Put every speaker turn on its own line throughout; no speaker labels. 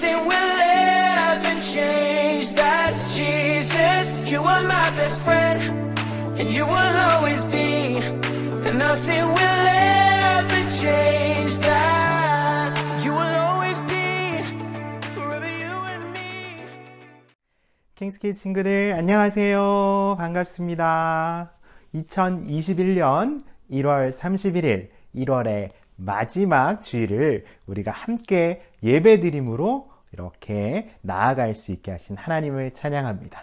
nothing will ever change that. Jesus, you are my best friend, and you will always be, and nothing will ever change that. You will always be, forever you and me.
킹스키즈 친구들 안녕하세요. 반갑습니다. 2021년 1월 31일 1월의 마지막 주일을 우리가 함께 예배드림으로 이렇게 나아갈 수 있게 하신 하나님을 찬양합니다.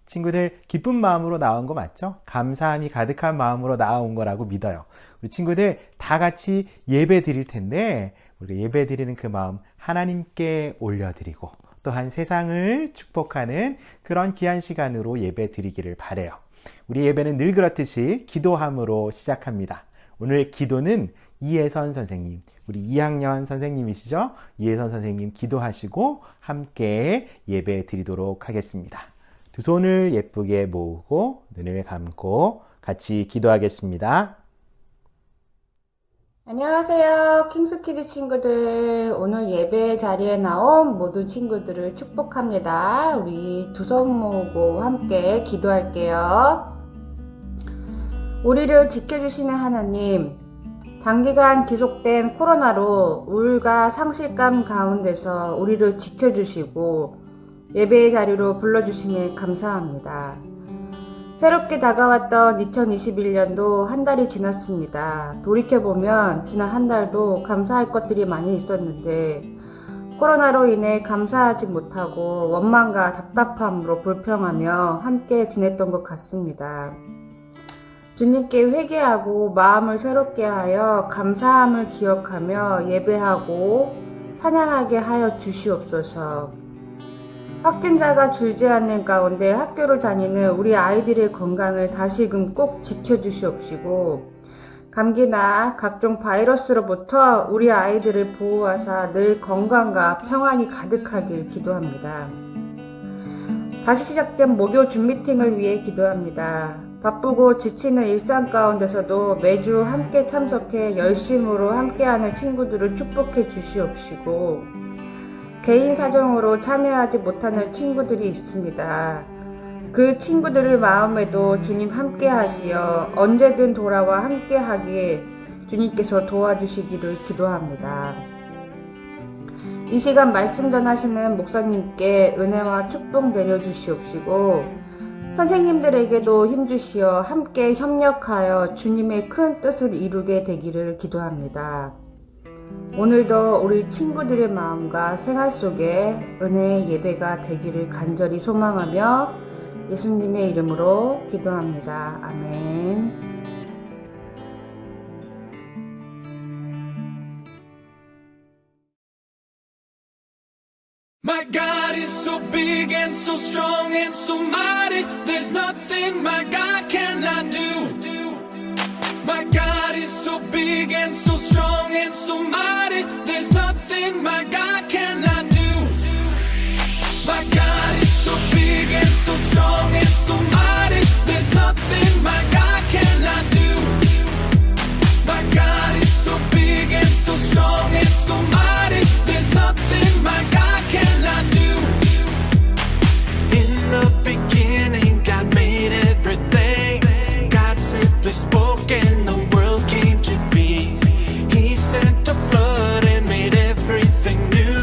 친구들 기쁜 마음으로 나온 거 맞죠? 감사함이 가득한 마음으로 나온 거라고 믿어요. 우리 친구들 다 같이 예배 드릴 텐데 우리가 예배 드리는 그 마음 하나님께 올려드리고 또한 세상을 축복하는 그런 귀한 시간으로 예배 드리기를 바라요. 우리 예배는 늘 그렇듯이 기도함으로 시작합니다. 오늘 기도는 이혜선 선생님, 우리 2학년 선생님이시죠? 이혜선 선생님 기도하시고 함께 예배 드리도록 하겠습니다. 두 손을 예쁘게 모으고 눈을 감고 같이 기도하겠습니다.
안녕하세요. 킹스키즈 친구들. 오늘 예배 자리에 나온 모든 친구들을 축복합니다. 우리 두 손 모으고 함께 기도할게요. 우리를 지켜주시는 하나님, 단기간 지속된 코로나로 우울과 상실감 가운데서 우리를 지켜주시고 예배의 자리로 불러주심에 감사합니다. 새롭게 다가왔던 2021년도 한 달이 지났습니다. 돌이켜보면 지난 한 달도 감사할 것들이 많이 있었는데 코로나로 인해 감사하지 못하고 원망과 답답함으로 불평하며 함께 지냈던 것 같습니다. 주님께 회개하고 마음을 새롭게 하여 감사함을 기억하며 예배하고 찬양하게 하여 주시옵소서. 확진자가 줄지 않는 가운데 학교를 다니는 우리 아이들의 건강을 다시금 꼭 지켜주시옵시고 감기나 각종 바이러스로부터 우리 아이들을 보호하사 늘 건강과 평안이 가득하길 기도합니다. 다시 시작된 목요 줌미팅을 위해 기도합니다. 바쁘고 지치는 일상 가운데서도 매주 함께 참석해 열심으로 함께하는 친구들을 축복해 주시옵시고 개인 사정으로 참여하지 못하는 친구들이 있습니다. 그 친구들을 마음에도 주님 함께 하시어 언제든 돌아와 함께 하기에 주님께서 도와주시기를 기도합니다. 이 시간 말씀 전하시는 목사님께 은혜와 축복 내려주시옵시고 선생님들에게도 힘주시어 함께 협력하여 주님의 큰 뜻을 이루게 되기를 기도합니다. 오늘도 우리 친구들의 마음과 생활 속에 은혜의 예배가 되기를 간절히 소망하며 예수님의 이름으로 기도합니다. 아멘.
My God is so big and so strong and so mighty. There's nothing my God cannot do. My God is so big and so strong and so mighty. There's nothing my God cannot do. My God is so big and so strong and so mighty. There's nothing my God cannot do. My God is so big and so strong and so mighty. There's nothing my God cannot do. In the beginning, God made everything. God simply spoke and the world came to be. He sent a flood and made everything new.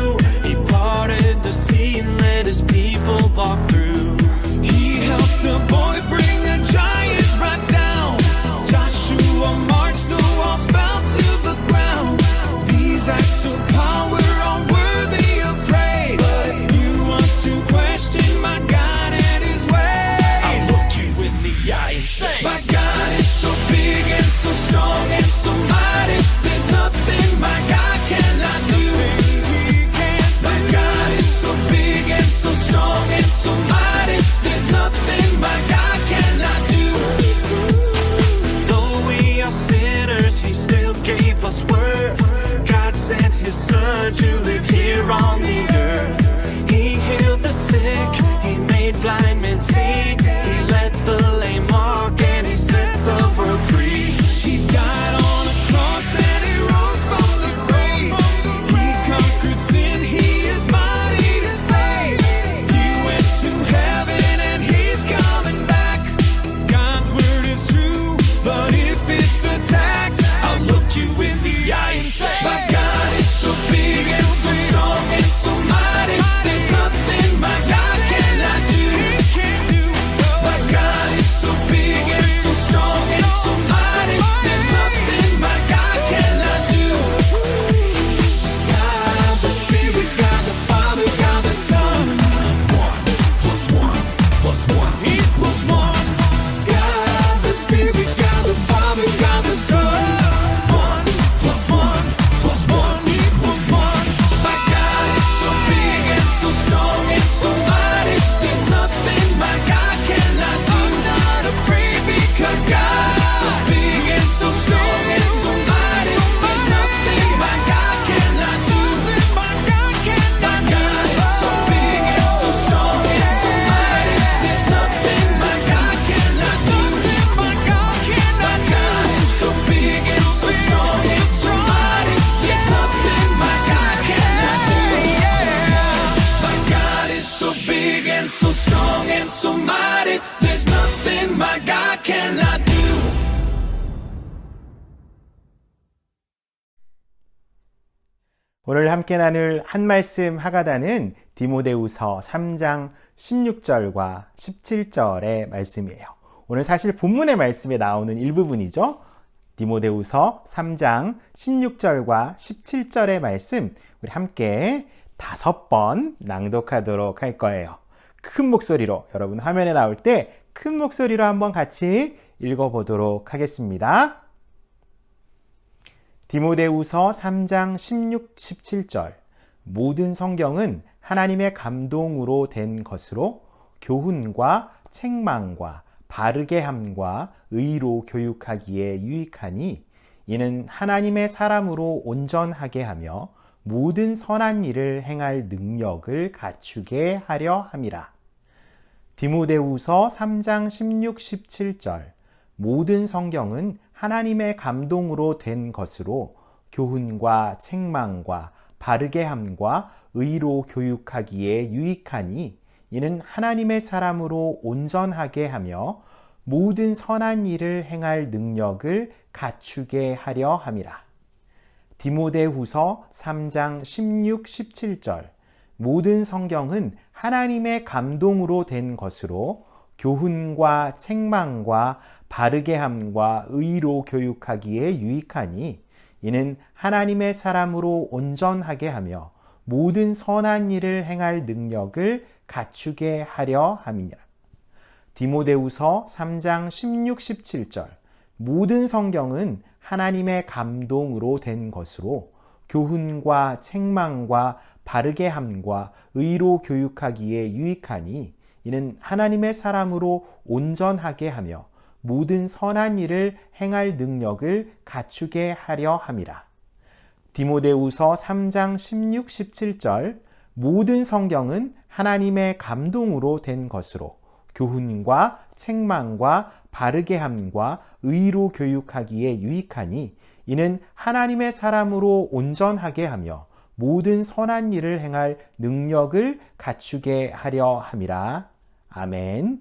오늘 함께 나눌 한 말씀 하가다는 디모데후서 3장 16절과 17절의 말씀이에요. 오늘 사실 본문의 말씀에 나오는 일부분이죠. 디모데후서 3장 16절과 17절의 말씀 우리 함께 5번 낭독하도록 할 거예요. 큰 목소리로, 여러분 화면에 나올 때 큰 목소리로 한번 같이 읽어보도록 하겠습니다. 디모데후서 3장 16, 17절 모든 성경은 하나님의 감동으로 된 것으로 교훈과 책망과 바르게 함과 의로 교육하기에 유익하니 이는 하나님의 사람으로 온전하게 하며 모든 선한 일을 행할 능력을 갖추게 하려 함이라. 디모데후서 3장 16, 17절 모든 성경은 하나님의 감동으로 된 것으로 교훈과 책망과 바르게 함과 의로 교육하기에 유익하니 이는 하나님의 사람으로 온전하게 하며 모든 선한 일을 행할 능력을 갖추게 하려 함이라. 디모데후서 3장 16, 17절 모든 성경은 하나님의 감동으로 된 것으로 교훈과 책망과 바르게 함과 의로 교육하기에 유익하니 이는 하나님의 사람으로 온전하게 하며 모든 선한 일을 행할 능력을 갖추게 하려 함이니라. 디모데후서 3장 16, 17절 모든 성경은 하나님의 감동으로 된 것으로 교훈과 책망과 바르게 함과 의로 교육하기에 유익하니 이는 하나님의 사람으로 온전하게 하며 모든 선한 일을 행할 능력을 갖추게 하려 함이라. 디모데후서 3장 16, 17절 모든 성경은 하나님의 감동으로 된 것으로 교훈과 책망과 바르게 함과 의로 교육하기에 유익하니 이는 하나님의 사람으로 온전하게 하며 모든 선한 일을 행할 능력을 갖추게 하려 함이라. 아멘.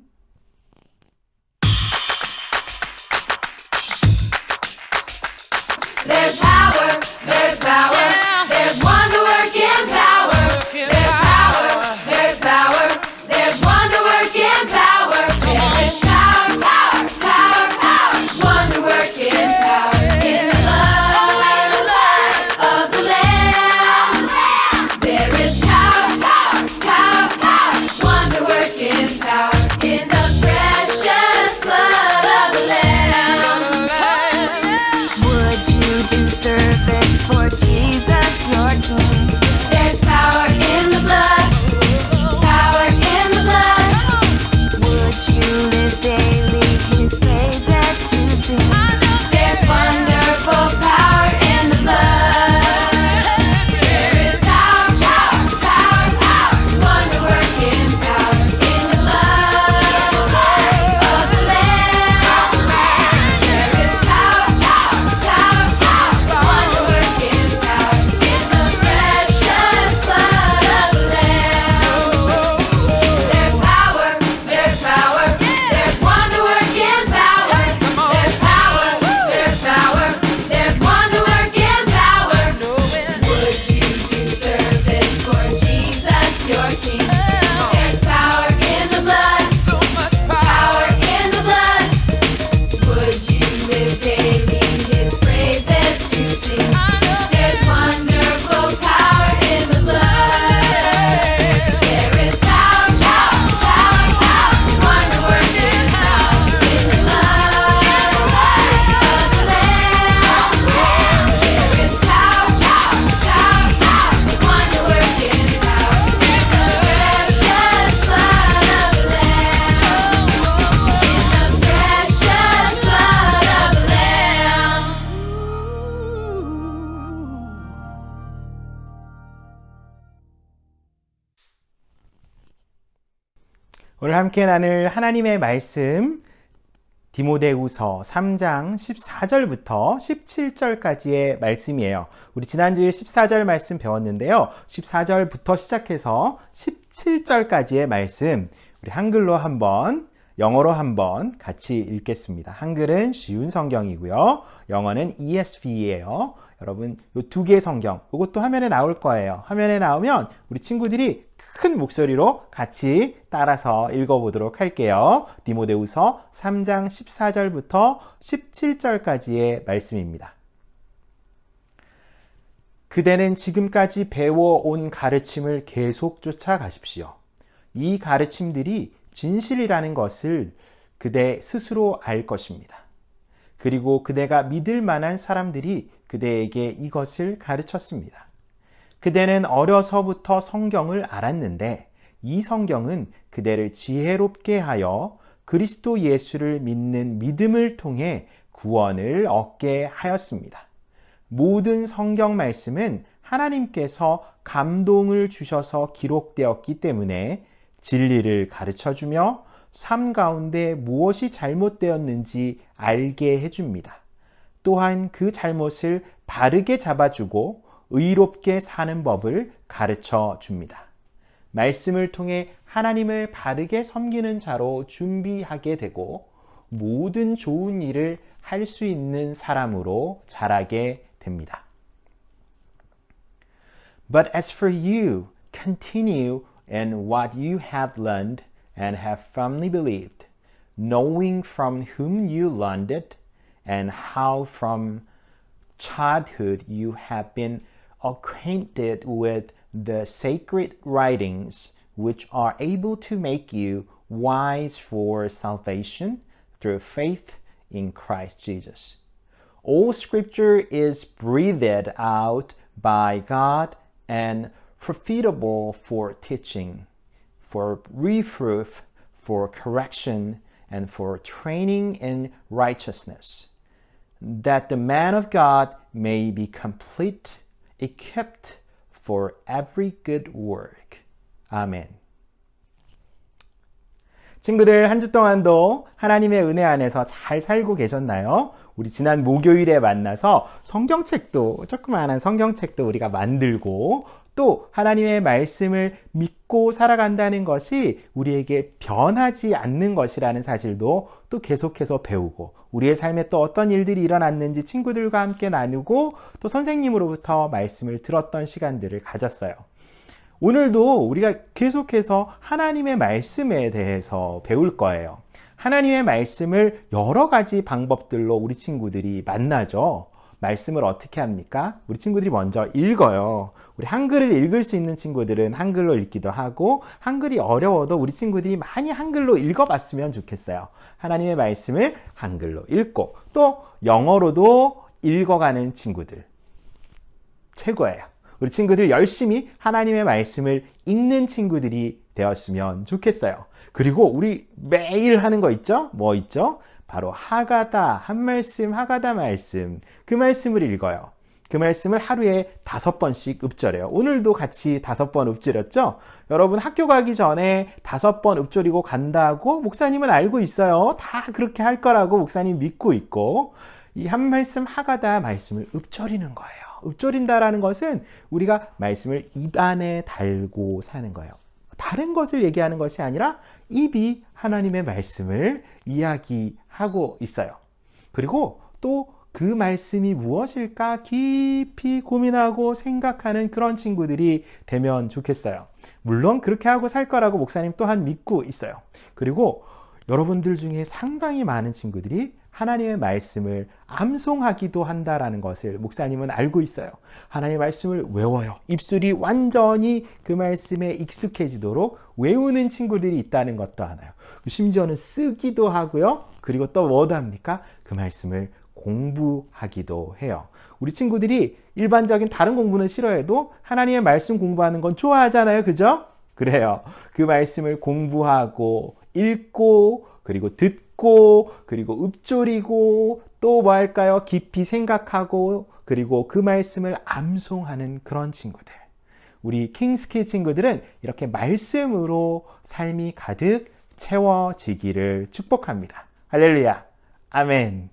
There's power, there's power, there's wonder working power. There's power, there's wonder working power. There is power, power, power, power, wonder working power in the blood of the Lamb. There is power, power, power, power, wonder working power in the precious blood of the Lamb.
Would you do service for Jesus, your King?
There's power in the blood, power in the blood.
Would you live daily His praises to sing?
There's wonderful power in the blood. There is power, power, power, power, wonder working power in the blood of the Lamb. There is power, power, power, power, wonder working power in the precious blood of the Lamb. There's power, there's power, there's wonder working power. There's power, there's power, there's wonder working power. Would you do service for Jesus, your King? There's power in the blood, power in the blood. Would you live daily His praises to sing? There's wonderful power in the blood. There is power, power, power, power, wonder working power in the blood of the Lamb. There is power, power, power, power, wonder working power in the precious blood of the Lamb. In the precious blood of the Lamb.
오늘 함께 나눌 하나님의 말씀 디모데후서 3장 14절부터 17절까지의 말씀이에요. 우리 지난주에 14절 말씀 배웠는데요. 14절부터 시작해서 17절까지의 말씀 우리 한글로 한번 영어로 한번 같이 읽겠습니다. 한글은 쉬운 성경이고요. 영어는 ESV예요. 여러분 이 두 개의 성경, 이것도 화면에 나올 거예요. 화면에 나오면 우리 친구들이 큰 목소리로 같이 따라서 읽어보도록 할게요. 디모데후서 3장 14절부터 17절까지의 말씀입니다. 그대는 지금까지 배워온 가르침을 계속 쫓아가십시오. 이 가르침들이 진실이라는 것을 그대 스스로 알 것입니다. 그리고 그대가 믿을 만한 사람들이 그대에게 이것을 가르쳤습니다. 그대는 어려서부터 성경을 알았는데 이 성경은 그대를 지혜롭게 하여 그리스도 예수를 믿는 믿음을 통해 구원을 얻게 하였습니다. 모든 성경 말씀은 하나님께서 감동을 주셔서 기록되었기 때문에 진리를 가르쳐주며 삶 가운데 무엇이 잘못되었는지 알게 해줍니다. 또한 그 잘못을 바르게 잡아주고 의롭게 사는 법을 가르쳐 줍니다. 말씀을 통해 하나님을 바르게 섬기는 자로 준비하게 되고 모든 좋은 일을 할 수 있는 사람으로 자라게 됩니다. But as for you, continue in what you have learned and have firmly believed, knowing from whom you learned it and how from childhood you have been acquainted with the sacred writings which are able to make you wise for salvation through faith in Christ Jesus. All scripture is breathed out by God and profitable for teaching, for reproof, for correction, and for training in righteousness, that the man of God may be complete, equipped for every good work. 아멘. 친구들, 한 주 동안도 하나님의 은혜 안에서 잘 살고 계셨나요? 우리 지난 목요일에 만나서 성경책도, 조그마한 성경책도 우리가 만들고 또 하나님의 말씀을 믿고 살아간다는 것이 우리에게 변하지 않는 것이라는 사실도 또 계속해서 배우고 우리의 삶에 또 어떤 일들이 일어났는지 친구들과 함께 나누고 또 선생님으로부터 말씀을 들었던 시간들을 가졌어요. 오늘도 우리가 계속해서 하나님의 말씀에 대해서 배울 거예요. 하나님의 말씀을 여러 가지 방법들로 우리 친구들이 만나죠. 말씀을 어떻게 합니까? 우리 친구들이 먼저 읽어요. 우리 한글을 읽을 수 있는 친구들은 한글로 읽기도 하고 한글이 어려워도 우리 친구들이 많이 한글로 읽어봤으면 좋겠어요. 하나님의 말씀을 한글로 읽고 또 영어로도 읽어가는 친구들 최고예요. 우리 친구들 열심히 하나님의 말씀을 읽는 친구들이 되었으면 좋겠어요. 그리고 우리 매일 하는 거 있죠? 뭐 있죠? 바로 하가다, 한 말씀, 하가다 말씀. 그 말씀을 읽어요. 그 말씀을 하루에 5번씩 읊조려요. 오늘도 같이 5번 읊조렸죠? 여러분 학교 가기 전에 5번 읊조리고 간다고 목사님은 알고 있어요. 다 그렇게 할 거라고 목사님 믿고 있고 이 한 말씀 하가다 말씀을 읊조리는 거예요. 읊조린다라는 것은 우리가 말씀을 입 안에 달고 사는 거예요. 다른 것을 얘기하는 것이 아니라 입이 하나님의 말씀을 이야기하고 있어요. 그리고 또 그 말씀이 무엇일까 깊이 고민하고 생각하는 그런 친구들이 되면 좋겠어요. 물론 그렇게 하고 살 거라고 목사님 또한 믿고 있어요. 그리고 여러분들 중에 상당히 많은 친구들이 하나님의 말씀을 암송하기도 한다라는 것을 목사님은 알고 있어요. 하나님의 말씀을 외워요. 입술이 완전히 그 말씀에 익숙해지도록 외우는 친구들이 있다는 것도 알아요. 심지어는 쓰기도 하고요. 그리고 또 뭐도 합니까? 그 말씀을 공부하기도 해요. 우리 친구들이 일반적인 다른 공부는 싫어해도 하나님의 말씀 공부하는 건 좋아하잖아요. 그죠? 그래요. 그 말씀을 공부하고 읽고 그리고 듣고 그리고 읊조리고 또 뭐 할까요? 깊이 생각하고 그리고 그 말씀을 암송하는 그런 친구들. 우리 킹스키 친구들은 이렇게 말씀으로 삶이 가득 채워지기를 축복합니다. 할렐루야. 아멘.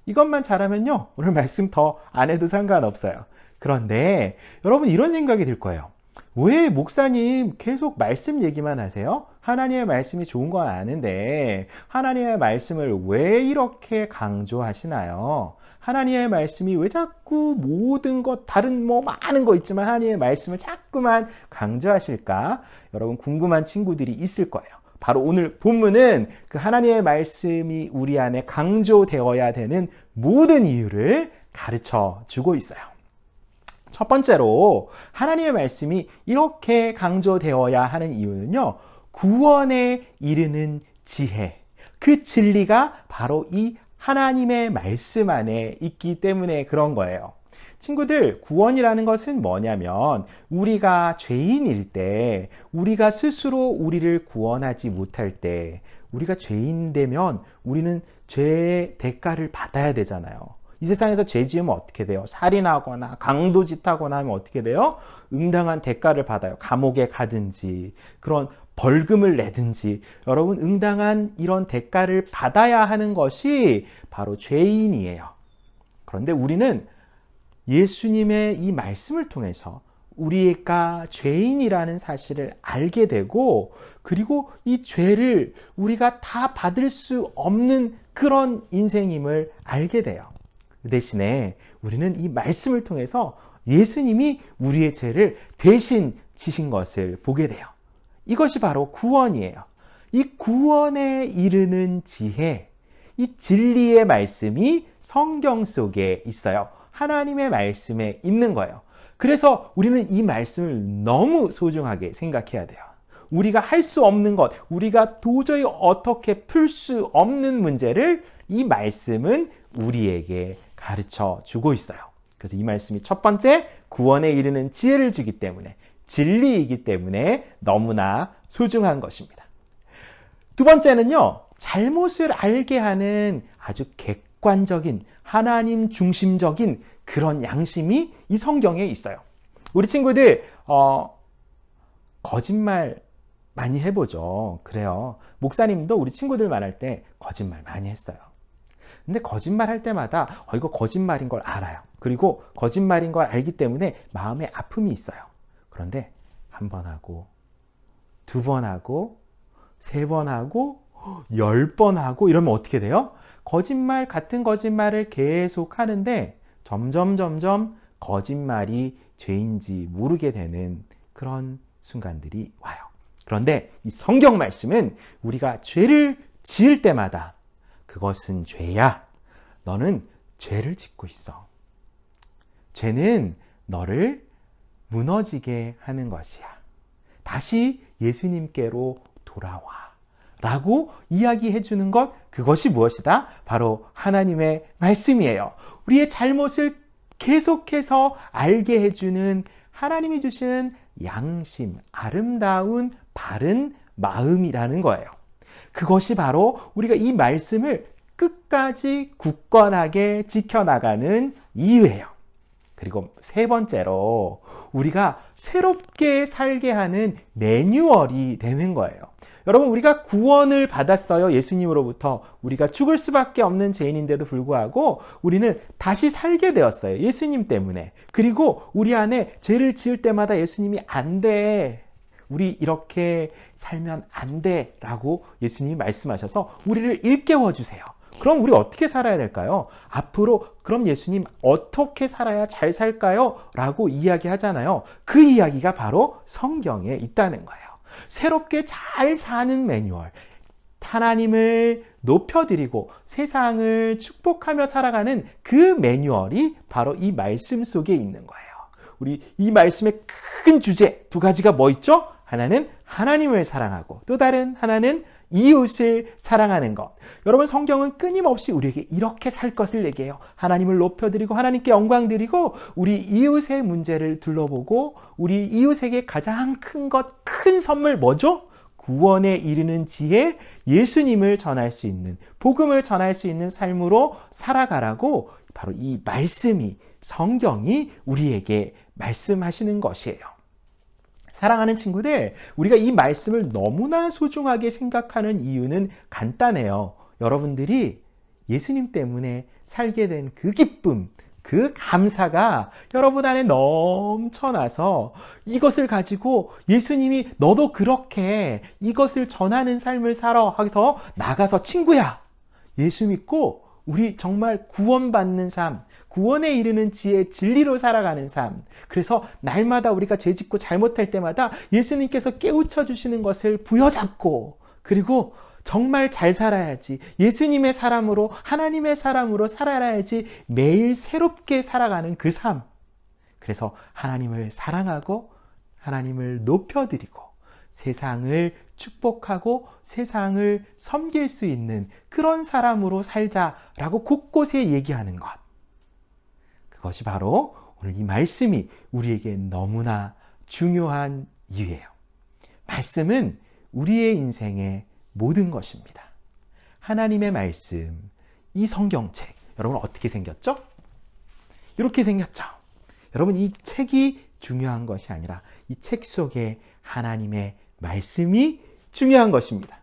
이것만 잘하면요. 오늘 말씀 더 안 해도 상관없어요. 그런데 여러분 이런 생각이 들 거예요. 왜 목사님 계속 말씀 얘기만 하세요? 하나님의 말씀이 좋은 건 아는데 하나님의 말씀을 왜 이렇게 강조하시나요? 하나님의 말씀이 왜 자꾸 모든 것, 다른 많은 거 있지만 하나님의 말씀을 자꾸만 강조하실까? 여러분 궁금한 친구들이 있을 거예요. 바로 오늘 본문은 그 하나님의 말씀이 우리 안에 강조되어야 되는 모든 이유를 가르쳐 주고 있어요. 첫 번째로 하나님의 말씀이 이렇게 강조되어야 하는 이유는요, 구원에 이르는 지혜, 그 진리가 바로 이 하나님의 말씀 안에 있기 때문에 그런 거예요. 친구들, 구원이라는 것은 뭐냐면 우리가 죄인일 때, 우리가 스스로 우리를 구원하지 못할 때, 우리가 죄인 되면 우리는 죄의 대가를 받아야 되잖아요. 이 세상에서 죄 지으면 어떻게 돼요? 살인하거나 강도짓하거나 하면 어떻게 돼요? 응당한 대가를 받아요. 감옥에 가든지 그런 벌금을 내든지. 여러분, 응당한 이런 대가를 받아야 하는 것이 바로 죄인이에요. 그런데 우리는 예수님의 이 말씀을 통해서 우리가 죄인이라는 사실을 알게 되고, 그리고 이 죄를 우리가 다 받을 수 없는 그런 인생임을 알게 돼요. 그 대신에 우리는 이 말씀을 통해서 예수님이 우리의 죄를 대신 지신 것을 보게 돼요. 이것이 바로 구원이에요. 이 구원에 이르는 지혜, 이 진리의 말씀이 성경 속에 있어요. 하나님의 말씀에 있는 거예요. 그래서 우리는 이 말씀을 너무 소중하게 생각해야 돼요. 우리가 할 수 없는 것, 우리가 도저히 어떻게 풀 수 없는 문제를 이 말씀은 우리에게 가르쳐 주고 있어요. 그래서 이 말씀이 첫 번째, 구원에 이르는 지혜를 주기 때문에, 진리이기 때문에 너무나 소중한 것입니다. 두 번째는요, 잘못을 알게 하는 아주 객관적인, 하나님 중심적인 그런 양심이 이 성경에 있어요. 우리 친구들 거짓말 많이 해보죠. 그래요. 목사님도 우리 친구들 말할 때 거짓말 많이 했어요. 근데 거짓말 할 때마다 이거 거짓말인 걸 알아요. 그리고 거짓말인 걸 알기 때문에 마음에 아픔이 있어요. 그런데 한 번 하고, 두 번 하고, 세 번 하고, 10번 하고 이러면 어떻게 돼요? 거짓말, 같은 거짓말을 계속 하는데 점점 거짓말이 죄인지 모르게 되는 그런 순간들이 와요. 그런데 이 성경 말씀은 우리가 죄를 지을 때마다 그것은 죄야. 너는 죄를 짓고 있어. 죄는 너를 무너지게 하는 것이야. 다시 예수님께로 돌아와. 라고 이야기해 주는 것, 그것이 무엇이다? 바로 하나님의 말씀이에요. 우리의 잘못을 계속해서 알게 해주는 하나님이 주시는 양심, 아름다운 바른 마음이라는 거예요. 그것이 바로 우리가 이 말씀을 끝까지 굳건하게 지켜나가는 이유예요. 그리고 세 번째로 우리가 새롭게 살게 하는 매뉴얼이 되는 거예요. 여러분, 우리가 구원을 받았어요. 예수님으로부터. 우리가 죽을 수밖에 없는 죄인인데도 불구하고 우리는 다시 살게 되었어요. 예수님 때문에. 그리고 우리 안에 죄를 지을 때마다 예수님이 안 돼. 우리 이렇게 살면 안 돼. 라고 예수님이 말씀하셔서 우리를 일깨워 주세요. 그럼 우리 어떻게 살아야 될까요? 앞으로 그럼 예수님 어떻게 살아야 잘 살까요? 라고 이야기하잖아요. 그 이야기가 바로 성경에 있다는 거예요. 새롭게 잘 사는 매뉴얼, 하나님을 높여드리고 세상을 축복하며 살아가는 그 매뉴얼이 바로 이 말씀 속에 있는 거예요. 우리 이 말씀의 큰 주제 두 가지가 뭐 있죠? 하나는 하나님을 사랑하고 또 다른 하나는 이웃을 사랑하는 것. 여러분, 성경은 끊임없이 우리에게 이렇게 살 것을 얘기해요. 하나님을 높여드리고 하나님께 영광 드리고 우리 이웃의 문제를 둘러보고 우리 이웃에게 가장 큰 것, 큰 선물 뭐죠? 구원에 이르는 지혜, 예수님을 전할 수 있는, 복음을 전할 수 있는 삶으로 살아가라고 바로 이 말씀이, 성경이 우리에게 말씀하시는 것이에요. 사랑하는 친구들, 우리가 이 말씀을 너무나 소중하게 생각하는 이유는 간단해요. 여러분들이 예수님 때문에 살게 된 그 기쁨, 그 감사가 여러분 안에 넘쳐나서 이것을 가지고 예수님이 너도 그렇게 이것을 전하는 삶을 살아 하면서 나가서 친구야, 예수 믿고 우리 정말 구원받는 삶, 구원에 이르는 지혜, 진리로 살아가는 삶. 그래서 날마다 우리가 죄짓고 잘못할 때마다 예수님께서 깨우쳐 주시는 것을 부여잡고, 그리고 정말 잘 살아야지, 예수님의 사람으로, 하나님의 사람으로 살아야지 매일 새롭게 살아가는 그 삶. 그래서 하나님을 사랑하고 하나님을 높여드리고 세상을 축복하고 세상을 섬길 수 있는 그런 사람으로 살자라고 곳곳에 얘기하는 것. 그것이 바로 오늘 이 말씀이 우리에게 너무나 중요한 이유예요. 말씀은 우리의 인생의 모든 것입니다. 하나님의 말씀, 이 성경책, 여러분 어떻게 생겼죠? 이렇게 생겼죠. 여러분 이 책이 중요한 것이 아니라 이 책 속에 하나님의 말씀이 중요한 것입니다.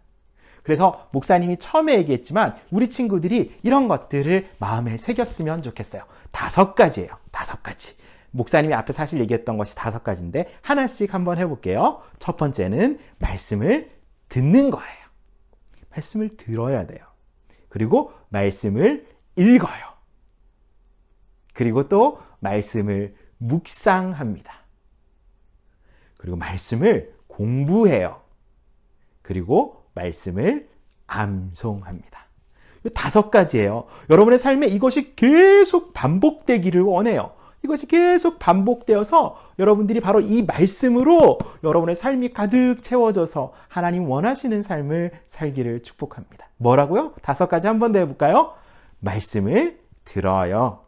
그래서 목사님이 처음에 얘기했지만 우리 친구들이 이런 것들을 마음에 새겼으면 좋겠어요. 5가지예요. 5가지. 목사님이 앞에 사실 얘기했던 것이 5가지인데 하나씩 한번 해볼게요. 첫 번째는 말씀을 듣는 거예요. 말씀을 들어야 돼요. 그리고 말씀을 읽어요. 그리고 또 말씀을 묵상합니다. 그리고 말씀을 공부해요. 그리고 말씀을 암송합니다. 이 5가지예요. 여러분의 삶에 이것이 계속 반복되기를 원해요. 이것이 계속 반복되어서 여러분들이 바로 이 말씀으로 여러분의 삶이 가득 채워져서 하나님 원하시는 삶을 살기를 축복합니다. 뭐라고요? 5가지 한 번 더 해볼까요? 말씀을 들어요.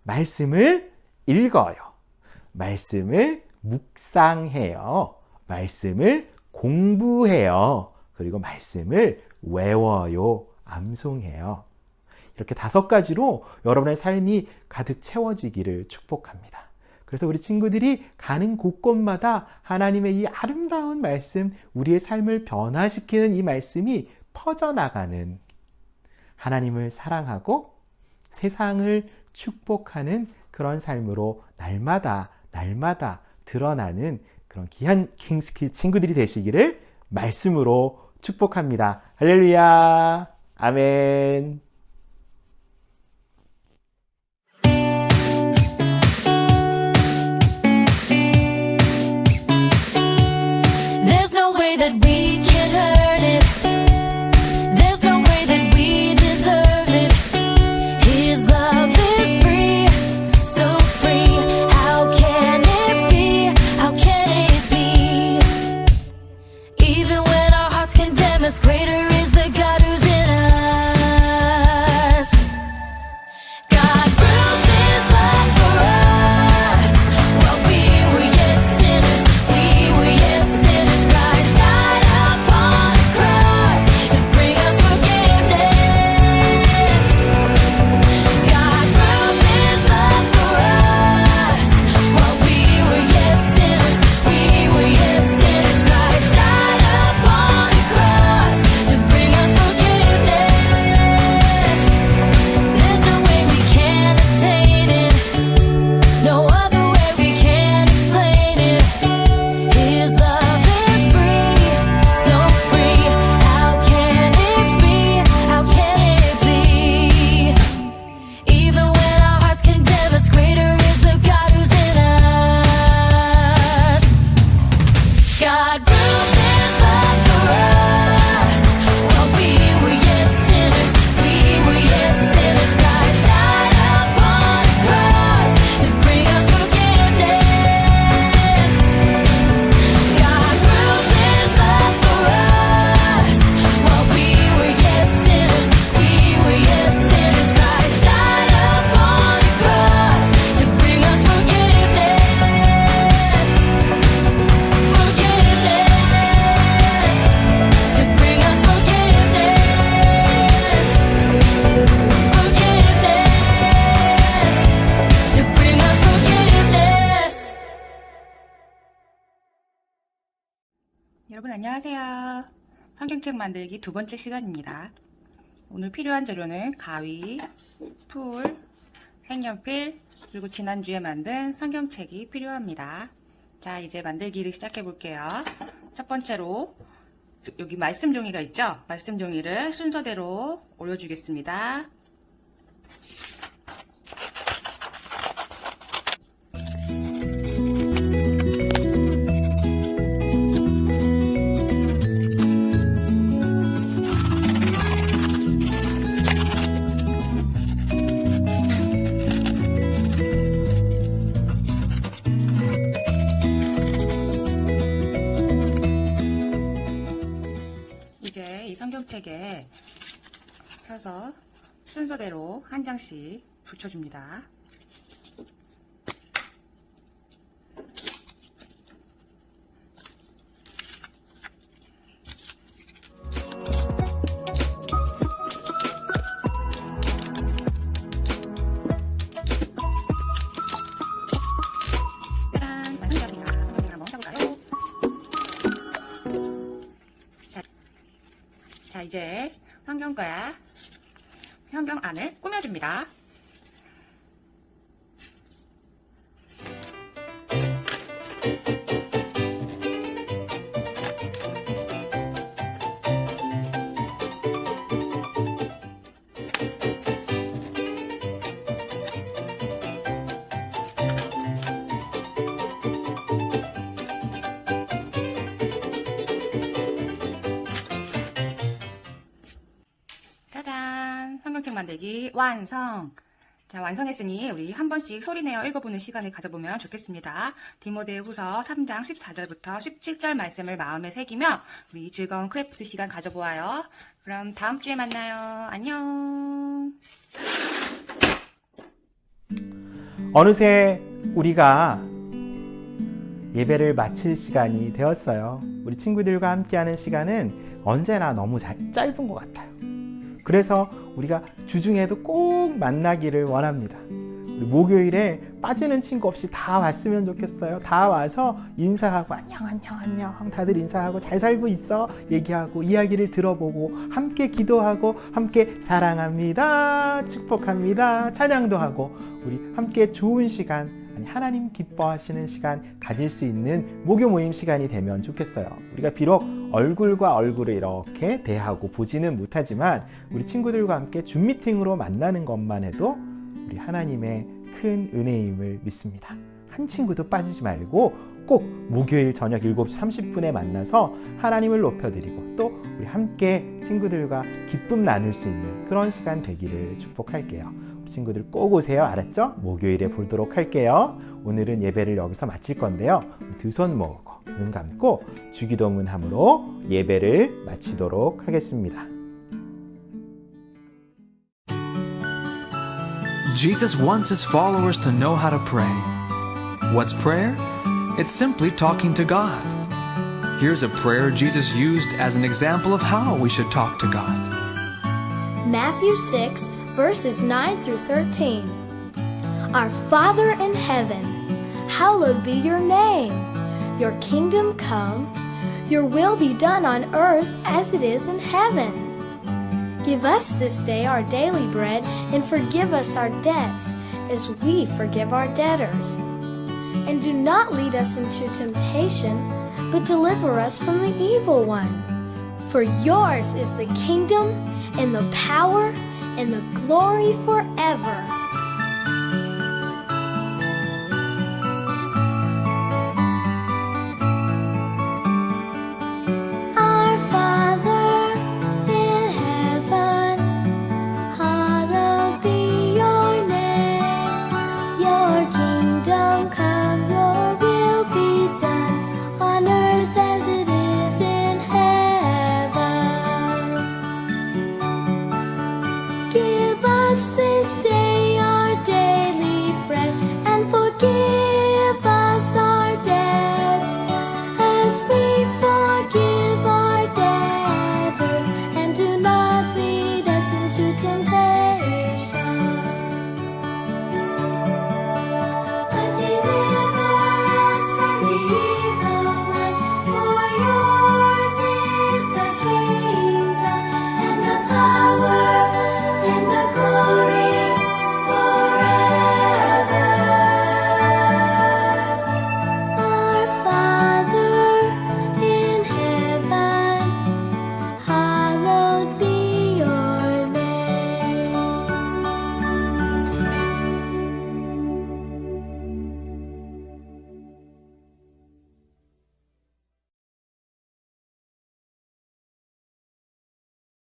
말씀을 읽어요. 말씀을 묵상해요. 말씀을 공부해요. 그리고 말씀을 외워요. 암송해요. 이렇게 5가지로 여러분의 삶이 가득 채워지기를 축복합니다. 그래서 우리 친구들이 가는 곳곳마다 하나님의 이 아름다운 말씀, 우리의 삶을 변화시키는 이 말씀이 퍼져나가는, 하나님을 사랑하고 세상을 축복하는 그런 삶으로 날마다 드러나는 그런 귀한 킹스키즈 친구들이 되시기를 말씀으로 축복합니다. 할렐루야. 아멘.
There's no way that we can earn it. There's no way that we deserve it. His love is free, so free. How can it be? How can it be? Even when our hearts condemn us, greater is the God who's in us. God proves His love for us. While we were yet sinners, Christ died upon the cross to bring us forgiveness. God proves His love for us. While we were yet sinners, Christ died upon the cross to bring us forgiveness. There's no way we can attain it, no other way we can explain it. His love is free, so free. How can it be? How can it be? Even when our hearts condemn us, greater is the God who's in us. God proves His love for us. While we were yet sinners, Christ died upon the cross to bring us forgiveness. God proves His love for us. While we were yet sinners, Christ died upon the cross to bring us forgiveness. Forgiveness. To bring us forgiveness. Forgiveness. To bring us forgiveness.
여러분 안녕하세요. 성경책 만들기 2번째 시간입니다. 오늘 필요한 재료는 가위, 풀, 색연필, 그리고 지난주에 만든 성경책이 필요합니다. 자, 이제 만들기를 시작해 볼게요. 첫 번째로 여기 말씀 종이가 있죠? 말씀 종이를 순서대로 올려주겠습니다. 이제 이 성경책에 펴서 순서대로 한 장씩 붙여줍니다. 짜란! 완성되었습니다. 성경책을 한번 펴볼까요? 자, 이제 성경 안을 꾸며줍니다. 짜잔! 성경책 만들기 완성! 자, 완성했으니 우리 한 번씩 소리내어 읽어보는 시간을 가져보면 좋겠습니다. 디모데후서 3장 14절부터 17절 말씀을 마음에 새기며 우리 즐거운 크래프트 시간 가져보아요. 그럼 다음 주에 만나요. 안녕!
어느새 우리가 예배를 마칠 시간이 되었어요. 우리 친구들과 함께하는 시간은 언제나 너무 짧은 것 같아요. 그래서 우리가 주중에도 꼭 만나기를 원합니다. 우리 목요일에 빠지는 친구 없이 다 왔으면 좋겠어요. 다 와서 인사하고 안녕 다들 인사하고 잘 살고 있어 얘기하고 이야기를 들어보고 함께 기도하고 함께 사랑합니다 축복합니다 찬양도 하고 우리 함께 좋은 시간 하나님 기뻐하시는 시간 가질 수 있는 목요 모임 시간이 되면 좋겠어요. 우리가 비록 얼굴과 얼굴을 이렇게 대하고 보지는 못하지만 우리 친구들과 함께 줌 미팅으로 만나는 것만 해도 우리 하나님의 큰 은혜임을 믿습니다. 한 친구도 빠지지 말고 꼭 목요일 저녁 7시 30분에 만나서 하나님을 높여드리고 또 우리 함께 친구들과 기쁨 나눌 수 있는 그런 시간 되기를 축복할게요. 친구들 꼭 오세요. 알았죠? 목요일에 보도록 할게요. 오늘은 예배를 여기서 마칠 건데요. 두 손 모으고 눈 감고 주기도문함으로 예배를 마치도록 하겠습니다.
Jesus wants his followers to know how to pray. What's prayer? It's simply talking to God. Here's a prayer Jesus used as an example of how we should talk to God.
Matthew 6, verses 9 through 13. Our Father in heaven, hallowed be your name. Your kingdom come, your will be done on earth as it is in heaven. Give us this day our daily bread, and forgive us our debts, as we forgive our debtors. And do not lead us into temptation, but deliver us from the evil one. For yours is the kingdom, and the power, and the glory forever.